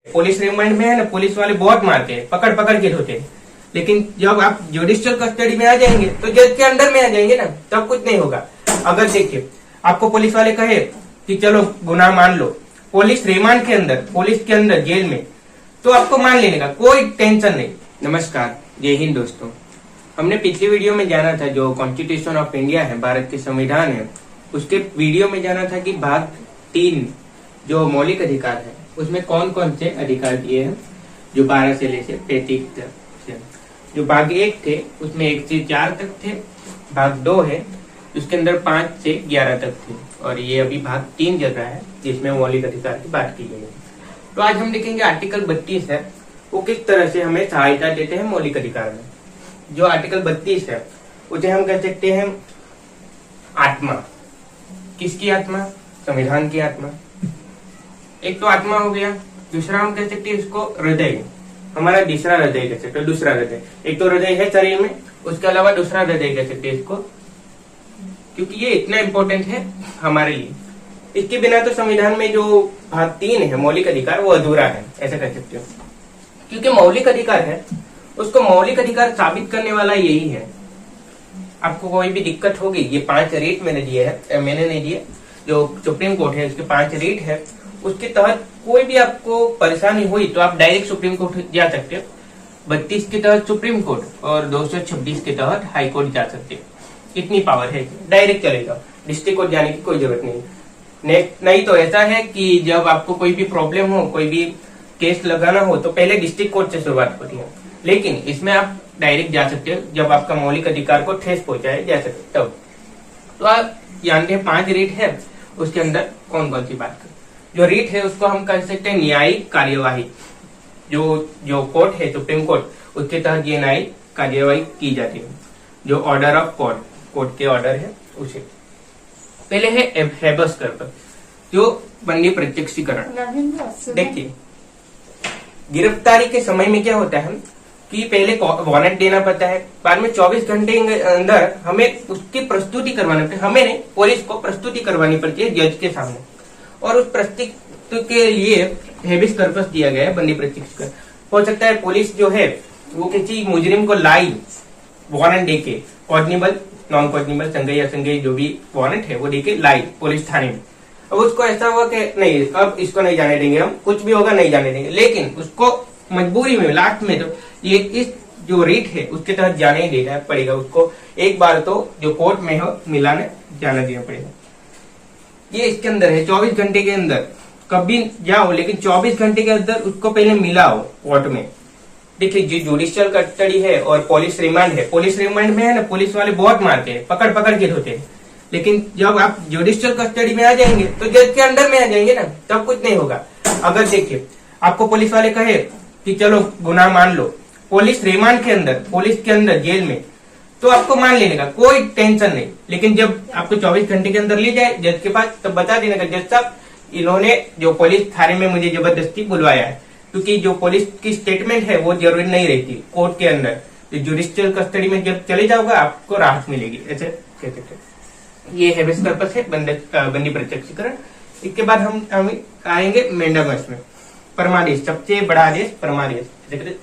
Police remand में है ना, पुलिस वाले बहुत मारते हैं, पकड़ पकड़ के धोते हैं। लेकिन जब आप जुडिशियल कस्टडी में आ जाएंगे तो जज के अंडर में आ जाएंगे ना, तब कुछ नहीं होगा। अगर देखिए आपको पुलिस वाले कहे कि चलो गुनाह मान लो, पुलिस रिमांड के अंदर, पुलिस के अंदर जेल में, तो आपको मान लेने का कोई टेंशन नहीं। नमस्कार, जय हिंद दोस्तों। हमने पिछली वीडियो में जाना था जो कॉन्स्टिट्यूशन ऑफ इंडिया है, भारत के संविधान है, उसके वीडियो में जाना था कि भाग 3 जो मौलिक अधिकार है उसमें कौन कौन से अधिकार दिए हैं, जो 12 से लेकर 35 तक थे। जो भाग 1 थे उसमें 1 से 4 तक थे, भाग 2 है उसके अंदर 5 से 11 तक थे, और ये अभी भाग 3 चल रहा है जिसमें मौलिक अधिकार की बात की गई है। तो आज हम देखेंगे आर्टिकल 32 है वो किस तरह से हमें सहायता देते हैं मौलिक अधिकार में। जो आर्टिकल 32 है उसे हम कह सकते हैं आत्मा। किसकी आत्मा? संविधान की आत्मा। एक तो आत्मा हो गया, दूसरा हम कह सकते हैं इसको हृदय, हमारा तीसरा हृदय कह सकते हैं, दूसरा हृदय। एक तो हृदय है शरीर में, उसके अलावा दूसरा हृदय कह सकते हैं इसको, क्योंकि ये इतना इम्पोर्टेंट है हमारे लिए। इसके बिना तो संविधान में जो भाग 3 है मौलिक अधिकार वो अधूरा है, ऐसा कह सकते हो। क्योंकि मौलिक अधिकार है, उसको मौलिक अधिकार साबित करने वाला यही है। आपको कोई भी दिक्कत होगी, ये 5 रेट मैंने दिए है, मैंने नहीं दिए, जो सुप्रीम कोर्ट है उसके 5 रेट है, उसके तहत कोई भी आपको परेशानी हुई तो आप डायरेक्ट सुप्रीम कोर्ट जा सकते हो। 32 के तहत सुप्रीम कोर्ट और 226 के तहत हाई कोर्ट जा सकते हो। इतनी पावर है, डायरेक्ट चले जाओ, डिस्ट्रिक्ट कोर्ट जाने की कोई जरूरत नहीं। नहीं तो ऐसा है कि जब आपको कोई भी प्रॉब्लम हो, कोई भी केस लगाना हो तो पहले डिस्ट्रिक्ट कोर्ट से शुरुआत होती है, लेकिन इसमें आप डायरेक्ट जा सकते हो जब आपका मौलिक अधिकार को ठेस पहुंचाया जा सकते तब। तो आप जानते हैं 5 रेट है, उसके अंदर कौन कौन सी बात करें। जो रीट है उसको हम कह सकते हैं न्यायिक कार्यवाही। जो कोर्ट है सुप्रीम कोर्ट, उसके तहत ये न्यायिक कार्यवाही की जाती है। जो ऑर्डर ऑफ कोर्ट के ऑर्डर है उसे पहले है हेबस कॉर्पस, जो बंदी प्रत्यक्षीकरण। देखिए गिरफ्तारी के समय में क्या होता है कि पहले वारंट देना पड़ता है, बाद में 24 घंटे के अंदर हमें उसकी प्रस्तुति करवानी पड़ती है। हमें नहीं, पुलिस को प्रस्तुति करवानी पड़ती है जज के सामने, और उस प्रस्तुति के लिए हेबिस कॉर्पस दिया गया है, बंदी प्रत्यक्षीकरण। हो सकता है पुलिस जो है वो किसी मुजरिम को लाई वारंट देके, कॉग्निबल, नॉन कॉग्निबल, संज्ञेय असंज्ञेय जो भी वारंट है वो देके लाई पुलिस थाने में। अब उसको ऐसा हुआ कि नहीं, अब इसको नहीं जाने देंगे, हम कुछ भी होगा नहीं जाने देंगे, लेकिन उसको मजबूरी में लास्ट में तो ये इस जो रेट है उसके तहत जाने ही देना पड़ेगा उसको। एक बार तो जो कोर्ट में हो मिलाने जाना देना पड़ेगा। ये इसके अंदर है 24 घंटे के अंदर कभी जाओ, लेकिन 24 घंटे के अंदर उसको पहले मिलाओ कोर्ट में। देखिए जो जुडिशियल कस्टडी है और पुलिस रिमांड है, पुलिस रिमांड में है ना, पुलिस वाले बहुत मारते हैं, पकड़ पकड़ के धोते हैं। लेकिन जब आप जुडिशियल कस्टडी में आ जाएंगे तो जज के अंडर में आ जाएंगे ना, तब कुछ नहीं होगा। अगर देखिए आपको पुलिस वाले कहे कि चलो गुनाह मान लो, पुलिस रिमांड के अंदर, पुलिस के अंदर जेल में, तो आपको मान लेने का कोई टेंशन नहीं। लेकिन जब आपको 24 घंटे के अंदर ले जाए जज के पास, तब बता देने का जज साहब इन्होंने जो पुलिस थाने में मुझे जबरदस्ती बुलवाया है, क्योंकि जो पुलिस की स्टेटमेंट है वो जरूरी नहीं रहती कोर्ट के अंदर। तो जुडिशियल कस्टडी में जब चले जाओगे आपको राहत मिलेगी, ऐसे कह सकते हैं। ये हेबिस कॉर्पस है, बंदी प्रत्यक्षीकरण। इसके बाद हम आएंगे मेंडामस में। परमादेश, सबसे बड़ा आदेश परमादेश।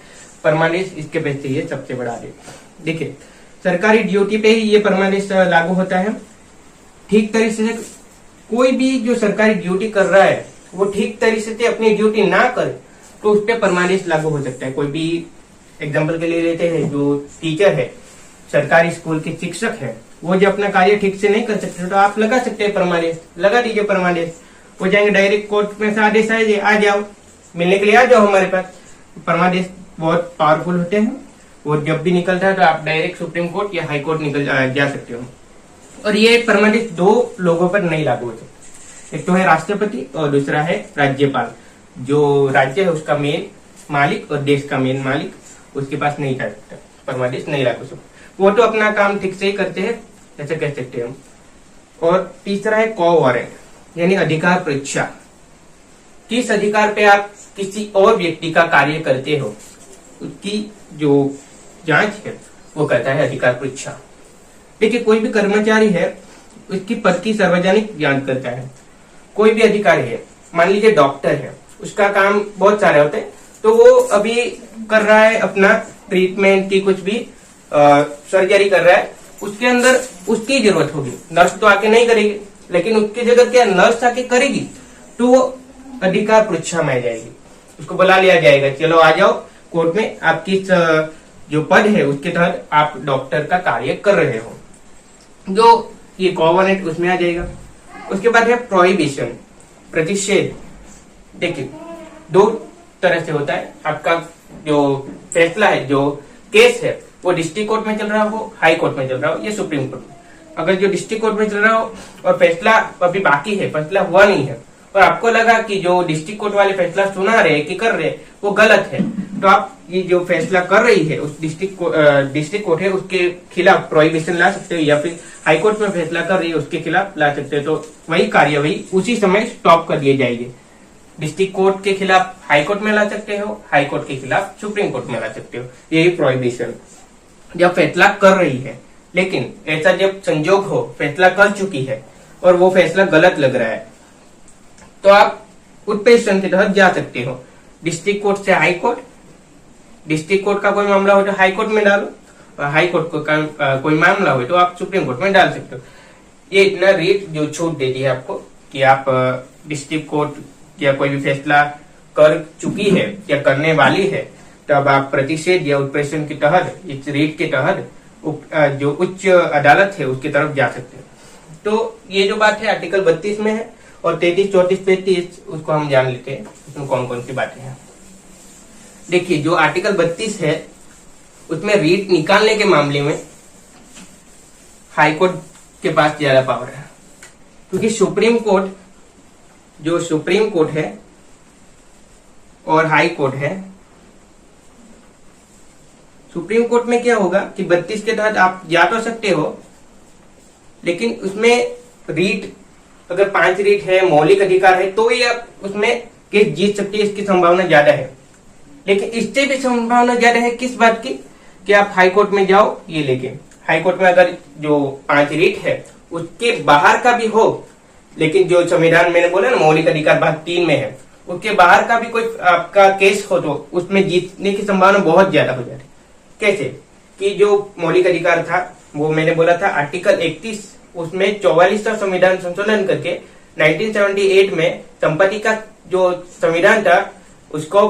परमादेश इसके पे चाहिए सबसे बड़ा आदेश। देखिए सरकारी ड्यूटी पे ही ये परमादेश लागू होता है। ठीक तरीके से कोई भी जो सरकारी ड्यूटी कर रहा है वो ठीक तरीके से अपनी ड्यूटी ना करे तो उस पर परमादेश लागू हो सकता है। कोई भी एग्जाम्पल के लिए लेते हैं, जो टीचर है, सरकारी स्कूल के शिक्षक है, वो जो अपना कार्य ठीक से नहीं कर सकते तो आप लगा सकते हैं परमादेश, लगा दीजिए परमादेश। वो जाएंगे डायरेक्ट कोर्ट में से आदेश आए, आ जाओ, मिलने के लिए आ जाओ हमारे पास। परमादेश बहुत पावरफुल होते हैं, वो जब भी निकलता है तो आप डायरेक्ट सुप्रीम कोर्ट या हाई कोर्ट जा सकते हो। और ये परमादेश 2 लोगों पर नहीं लागू हो सकते, एक तो है राष्ट्रपति और दूसरा है राज्यपाल। जो राज्य है उसका मेन मालिक और देश का मेन मालिक, उसके पास नहीं जा सकता, परमादेश नहीं लागू सकता। वो तो अपना काम ठीक से ही करते हैं, ऐसे कह सकते हैं हम। और तीसरा है कॉ वारंट, यानी अधिकार परीक्षा। किस अधिकार पे आप किसी और व्यक्ति का कार्य करते हो उसकी जो जांच है वो करता है अधिकार परीक्षा। देखिए कोई भी कर्मचारी है उसकी पद की सार्वजनिक जांच करता है। कोई भी अधिकारी है, मान लीजिए डॉक्टर है, उसका काम बहुत सारे होते हैं, तो वो अभी कर रहा है अपना ट्रीटमेंट की कुछ भी सर्जरी कर रहा है, उसके अंदर उसकी जरूरत होगी, नर्स तो आके नहीं करेगी, लेकिन उसकी जगह क्या नर्स आके करेगी, तो वो अधिकार परीक्षा में आ जाएगी, उसको बुला लिया जाएगा, चलो आ जाओ कोर्ट में, आपकी जो पद है उसके तहत आप डॉक्टर का कार्य कर रहे हो, जो ये कोवेनेंट उसमें आ जाएगा। उसके बाद है प्रोहिबिशन, प्रतिषेध। देखिए दो तरह से होता है, आपका जो फैसला है, जो केस है, वो डिस्ट्रिक्ट कोर्ट में चल रहा हो, हाई कोर्ट में चल रहा हो या सुप्रीम कोर्ट में। अगर जो डिस्ट्रिक्ट कोर्ट में चल रहा हो और फैसला अभी बाकी है, फैसला हुआ नहीं है, और आपको लगा कि जो डिस्ट्रिक्ट कोर्ट वाले फैसला सुना रहे कि कर रहे वो गलत है, तो आप ये जो फैसला कर रही है उस डिस्ट्रिक्ट कोर्ट है उसके खिलाफ प्रोहिबिशन ला सकते हो, या फिर हाई कोर्ट में फैसला कर रही है उसके खिलाफ ला सकते हो, तो वही कार्यवाही उसी समय स्टॉप कर दिए जाएगी। डिस्ट्रिक्ट कोर्ट के खिलाफ हाई कोर्ट में ला सकते हो, हाई कोर्ट के खिलाफ सुप्रीम कोर्ट में ला सकते हो, यही प्रोहिबिशन। जब फैसला कर रही है, लेकिन ऐसा जब संजोग हो फैसला कर चुकी है और वो फैसला गलत लग रहा है, तो आप उत्प्रेषण के तहत जा सकते हो, डिस्ट्रिक्ट कोर्ट से हाई कोर्ट, डिस्ट्रिक्ट कोर्ट का कोई मामला हो तो हाई कोर्ट में डालो, और हाई कोर्ट का कोई मामला हो तो आप सुप्रीम कोर्ट में डाल सकते हो। ये इतना रेट जो छूट देती है आपको कि आप डिस्ट्रिक्ट कोर्ट या कोई भी फैसला कर चुकी है या करने वाली है, तब आप प्रतिषेध या उत्प्रेषण के तहत, इस रेट के तहत जो उच्च अदालत है उसकी तरफ जा सकते हैं। तो ये जो बात है आर्टिकल 32 में है, और 33, 34, 35 उसको हम जान लेते हैं उसमें कौन कौन सी बातें हैं। देखिए जो आर्टिकल 32 है उसमें रीट निकालने के मामले में हाई कोर्ट के पास ज्यादा पावर है, क्योंकि सुप्रीम कोर्ट, जो सुप्रीम कोर्ट है और हाई कोर्ट है, सुप्रीम कोर्ट में क्या होगा कि 32 के तहत आप जा तो सकते हो, लेकिन उसमें रीट अगर 5 रीट है, मौलिक अधिकार है, तो ही आप उसमें केस जीत सकते हैं, इसकी संभावना ज्यादा है। लेकिन इससे भी संभावना ज्यादा है किस बात की, कि आप हाई कोर्ट में जाओ ये लेके, हाई कोर्ट में अगर जो 5 रीट है उसके बाहर का भी हो, लेकिन जो संविधान मैंने बोला ना मौलिक अधिकार भाग 3 में है, उसके बाहर का भी कोई आपका केस हो तो उसमें जीतने की संभावना बहुत ज्यादा हो जाती है। कैसे कि जो मौलिक अधिकार था वो मैंने बोला था आर्टिकल 31, उसमें 44वां संविधान संशोधन करके 1978 में संपत्ति का जो संविधान था उसको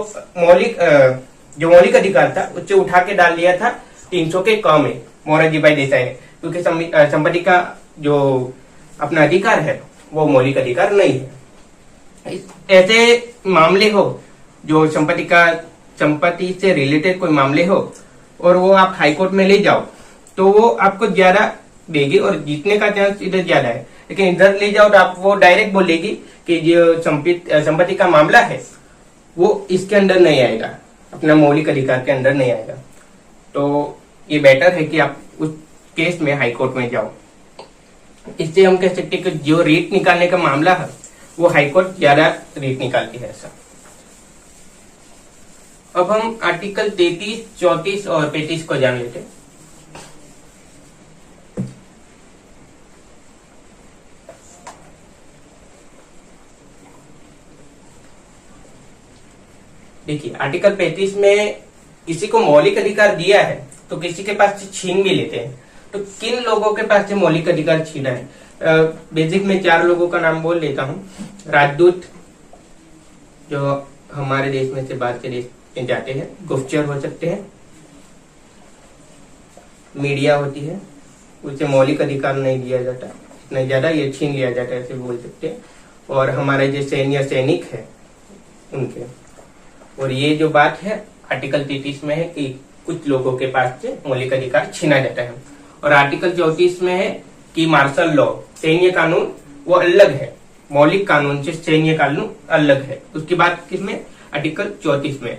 जो मौलिक अधिकार था उससे उठा के डाल दिया था 300 के कम में, मोरारजी भाई देसाई ने, क्योंकि संपत्ति का जो अपना अधिकार है वो मौलिक अधिकार नहीं है। ऐसे मामले हो जो संपत्ति से रिलेटेड कोई मामले हो और वो आप हाई कोर्ट में ले जाओ तो वो आपको ज्यादा देगी और जीतने का चांस इधर ज्यादा है। लेकिन इधर ले जाओ तो आप वो डायरेक्ट बोलेगी कि जो संपत्ति का मामला है वो इसके अंदर नहीं आएगा, अपना मौलिक अधिकार के अंदर नहीं आएगा। तो ये बेटर है कि आप उस केस में हाई कोर्ट में जाओ। इससे हम कह सकते हैं कि जो रेट निकालने का मामला है वो हाई कोर्ट ज्यादा रेट निकालती है ऐसा। अब हम आर्टिकल 33, 34 और 35 को जान लेते हैं। देखिए आर्टिकल 35 में किसी को मौलिक अधिकार दिया है तो किसी के पास से छीन भी लेते हैं। तो किन लोगों के पास से मौलिक अधिकार छीना है? बेसिक में 4 लोगों का नाम बोल लेता हूँ। राजदूत जो हमारे देश में से बाहर के देश में जाते हैं, गुप्तचर हो सकते हैं, मीडिया होती है, उसे मौलिक अधिकार नहीं दिया जाता, नहीं ज्यादा ये छीन लिया जाता है ऐसे बोल सकते हैं। और हमारे जो सैनिक है उनके, और ये जो बात है आर्टिकल 33 में है कि कुछ लोगों के पास से मौलिक अधिकार छीना जाता है। और आर्टिकल 34 में है कि मार्शल लॉ, सैन्य कानून वो अलग है, मौलिक कानून से सैन्य कानून अलग है। उसकी बात किसमें? आर्टिकल 34 में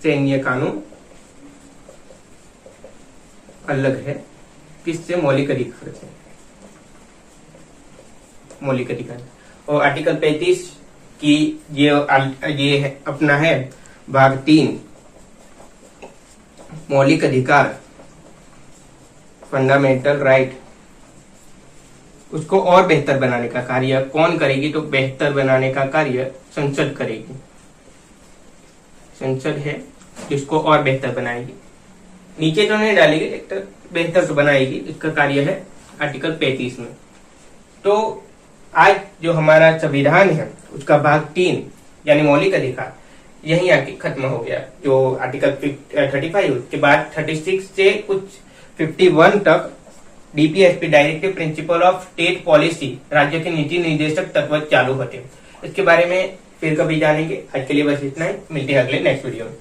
सैन्य कानून अलग है किससे? मौलिक अधिकार से, मौलिक अधिकार। और आर्टिकल 35 की ये है, अपना है भाग 3 मौलिक अधिकार, फंडामेंटल राइट, उसको और बेहतर बनाने का कार्य कौन करेगी? तो बेहतर बनाने का कार्य संसद करेगी। संसद है जिसको और बेहतर बनाएगी। नीचे तो नहीं डालेगी, एक तो बेहतर तो बनाएगी, इसका कार्य है आर्टिकल 35 में। तो आज जो हमारा संविधान है उसका भाग 3 यानी मौलिक अधिकार यही आके खत्म हो गया। जो आर्टिकल 35 उसके बाद 36 से कुछ 51 तक DPSP directive principle of state policy राज्य के नीति निर्देशक तत्व चालू होते हैं। इसके बारे में फिर कभी जानेंगे। आज के लिए बस इतना ही, मिलते हैं अगले नेक्स्ट वीडियो में।